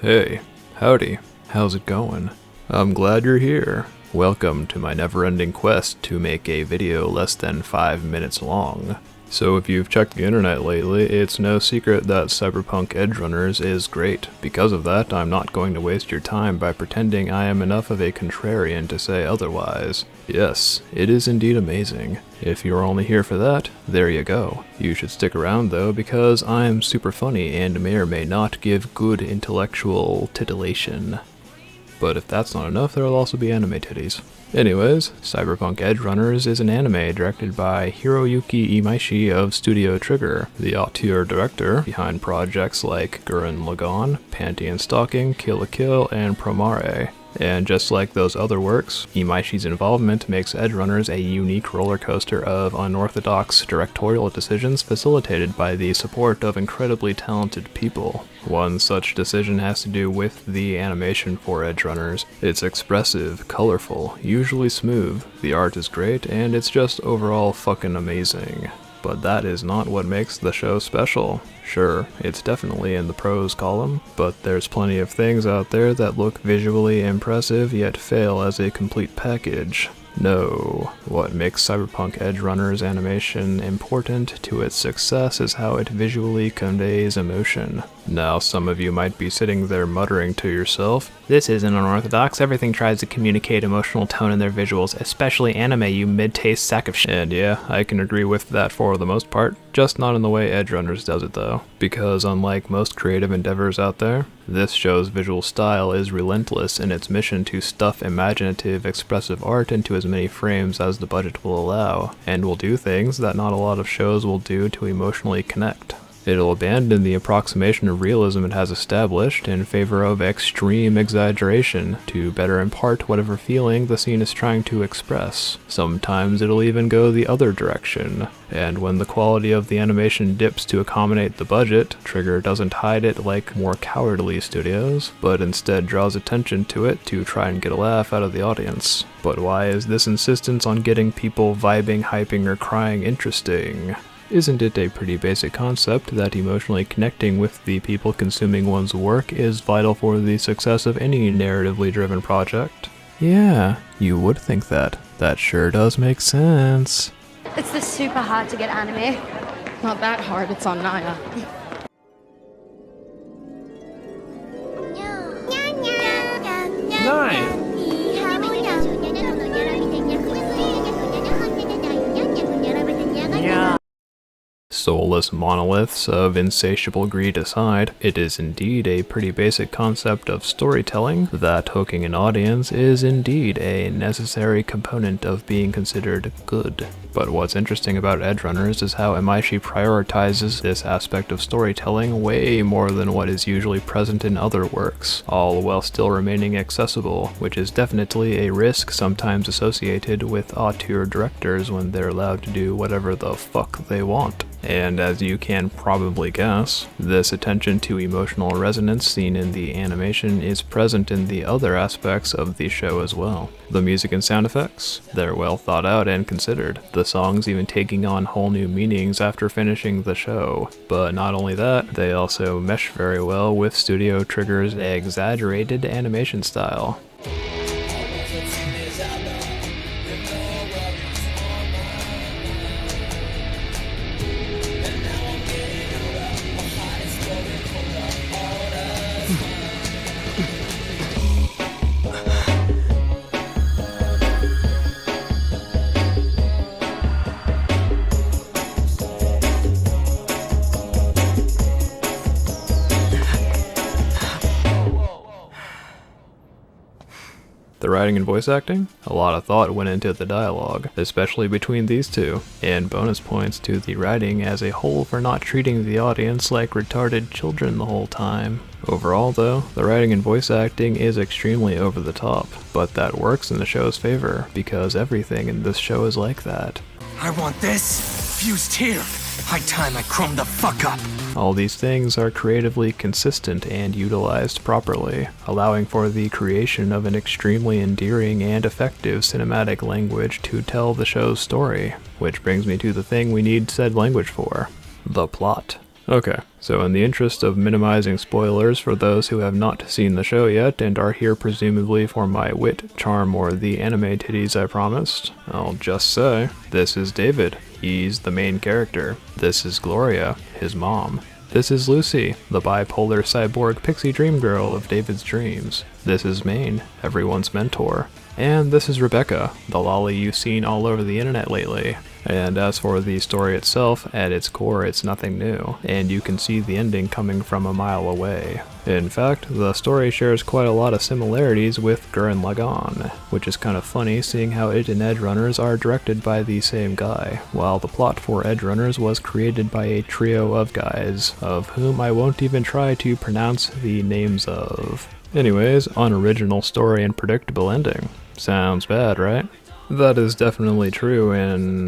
Hey, howdy, how's it going? I'm glad you're here. Welcome to my never-ending quest to make a video less than 5 minutes long. So if you've checked the internet lately, it's no secret that Cyberpunk Edgerunners is great. Because of that, I'm not going to waste your time by pretending I am enough of a contrarian to say otherwise. Yes, it is indeed amazing. If you're only here for that, there you go. You should stick around though, because I'm super funny and may or may not give good intellectual titillation. But if that's not enough, there'll also be anime titties. Anyways, Cyberpunk Edgerunners is an anime directed by Hiroyuki Imaishi of Studio Trigger, the auteur director behind projects like Gurren Lagann, Panty and Stalking, Kill la Kill, and Promare. And just like those other works, Imaishi's involvement makes Edgerunners a unique roller coaster of unorthodox directorial decisions facilitated by the support of incredibly talented people. One such decision has to do with the animation for Edgerunners. It's expressive, colorful, usually smooth, the art is great, and it's just overall fucking amazing. But that is not what makes the show special. Sure, it's definitely in the pros column, but there's plenty of things out there that look visually impressive yet fail as a complete package. No, what makes Cyberpunk Edgerunners animation important to its success is how it visually conveys emotion. Now some of you might be sitting there muttering to yourself, "This isn't unorthodox, everything tries to communicate emotional tone in their visuals, especially anime, you mid-taste sack of shit." And yeah, I can agree with that for the most part, just not in the way Edgerunners does it though. Because unlike most creative endeavors out there, this show's visual style is relentless in its mission to stuff imaginative, expressive art into as many frames as the budget will allow, and will do things that not a lot of shows will do to emotionally connect. It'll abandon the approximation of realism it has established in favor of extreme exaggeration to better impart whatever feeling the scene is trying to express. Sometimes it'll even go the other direction. And when the quality of the animation dips to accommodate the budget, Trigger doesn't hide it like more cowardly studios, but instead draws attention to it to try and get a laugh out of the audience. But why is this insistence on getting people vibing, hyping, or crying interesting? Isn't it a pretty basic concept that emotionally connecting with the people consuming one's work is vital for the success of any narratively driven project? Yeah, you would think that. That sure does make sense. It's this super hard to get anime. Not that hard, it's on Naya. Nine. Soulless monoliths of insatiable greed aside, it is indeed a pretty basic concept of storytelling that hooking an audience is indeed a necessary component of being considered good. But what's interesting about Edgerunners is how Imaishi prioritizes this aspect of storytelling way more than what is usually present in other works, all while still remaining accessible, which is definitely a risk sometimes associated with auteur directors when they're allowed to do whatever the fuck they want. And as you can probably guess, this attention to emotional resonance seen in the animation is present in the other aspects of the show as well. The music and sound effects, they're well thought out and considered, the songs even taking on whole new meanings after finishing the show. But not only that, they also mesh very well with Studio Trigger's exaggerated animation style. The writing and voice acting? A lot of thought went into the dialogue, especially between these two, and bonus points to the writing as a whole for not treating the audience like retarded children the whole time. Overall though, the writing and voice acting is extremely over the top, but that works in the show's favor, because everything in this show is like that. I want this fused here. High time I chrome the fuck up. All these things are creatively consistent and utilized properly, allowing for the creation of an extremely endearing and effective cinematic language to tell the show's story. Which brings me to the thing we need said language for: the plot. Okay, So in the interest of minimizing spoilers for those who have not seen the show yet and are here presumably for my wit, charm, or the anime titties I promised, I'll just say, this is David. He's the main character. This is Gloria, his mom. This is Lucy, the bipolar cyborg pixie dream girl of David's dreams. This is Maine, everyone's mentor. And this is Rebecca, the lolly you've seen all over the internet lately. And as for the story itself, at its core it's nothing new, and you can see the ending coming from a mile away. In fact, the story shares quite a lot of similarities with Gurren Lagann, which is kind of funny seeing how it and Edgerunners are directed by the same guy, while the plot for Edgerunners was created by a trio of guys, of whom I won't even try to pronounce the names of. Anyways, unoriginal story and predictable ending. Sounds bad, right? That is definitely true in,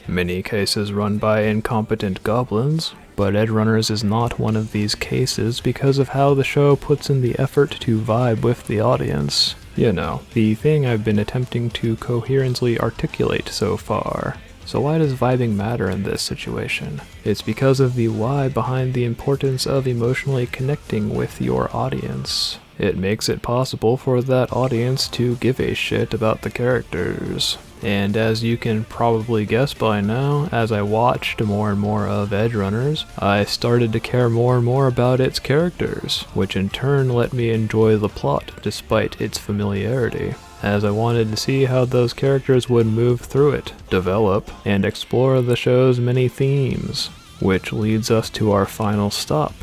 many cases run by incompetent goblins, but Edgerunners is not one of these cases because of how the show puts in the effort to vibe with the audience. You know, the thing I've been attempting to coherently articulate so far. So why does vibing matter in this situation? It's because of the why behind the importance of emotionally connecting with your audience. It makes it possible for that audience to give a shit about the characters. And as you can probably guess by now, as I watched more and more of Edgerunners, I started to care more and more about its characters, which in turn let me enjoy the plot despite its familiarity, as I wanted to see how those characters would move through it, develop, and explore the show's many themes, which leads us to our final stop.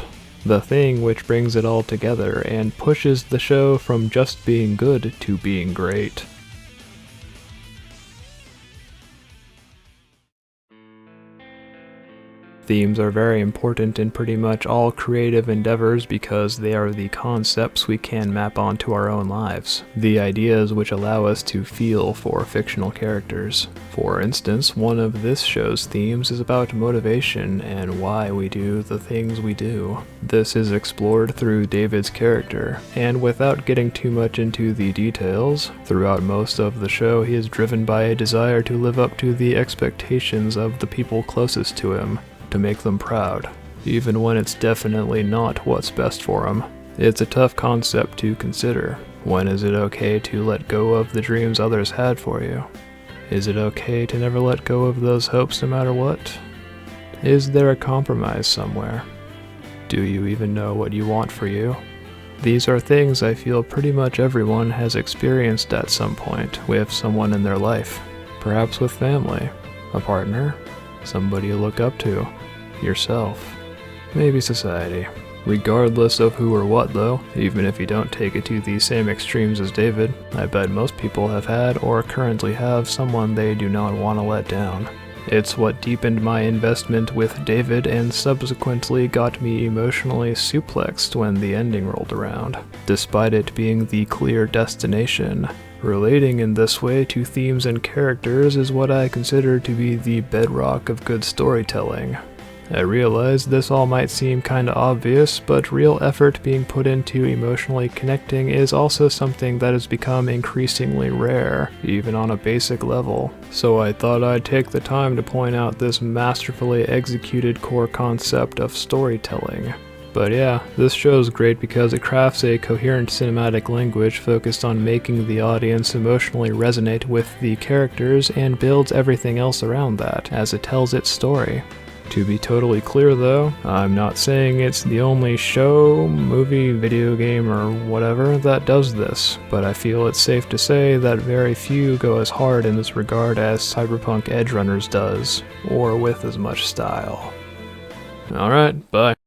The thing which brings it all together and pushes the show from just being good to being great. Themes are very important in pretty much all creative endeavors because they are the concepts we can map onto our own lives, the ideas which allow us to feel for fictional characters. For instance, one of this show's themes is about motivation and why we do the things we do. This is explored through David's character, and without getting too much into the details, throughout most of the show he is driven by a desire to live up to the expectations of the people closest to him, to make them proud, even when it's definitely not what's best for him. It's a tough concept to consider. When is it okay to let go of the dreams others had for you? Is it okay to never let go of those hopes no matter what? Is there a compromise somewhere? Do you even know what you want for you? These are things I feel pretty much everyone has experienced at some point with someone in their life, perhaps with family, a partner, somebody you look up to, yourself, maybe society. Regardless of who or what though, even if you don't take it to the same extremes as David, I bet most people have had or currently have someone they do not want to let down. It's what deepened my investment with David and subsequently got me emotionally suplexed when the ending rolled around, despite it being the clear destination. Relating in this way to themes and characters is what I consider to be the bedrock of good storytelling. I realize this all might seem kinda obvious, but real effort being put into emotionally connecting is also something that has become increasingly rare, even on a basic level. So I thought I'd take the time to point out this masterfully executed core concept of storytelling. But yeah, this show's great because it crafts a coherent cinematic language focused on making the audience emotionally resonate with the characters and builds everything else around that as it tells its story. To be totally clear though, I'm not saying it's the only show, movie, video game, or whatever that does this, but I feel it's safe to say that very few go as hard in this regard as Cyberpunk Edgerunners does, or with as much style. Alright, bye.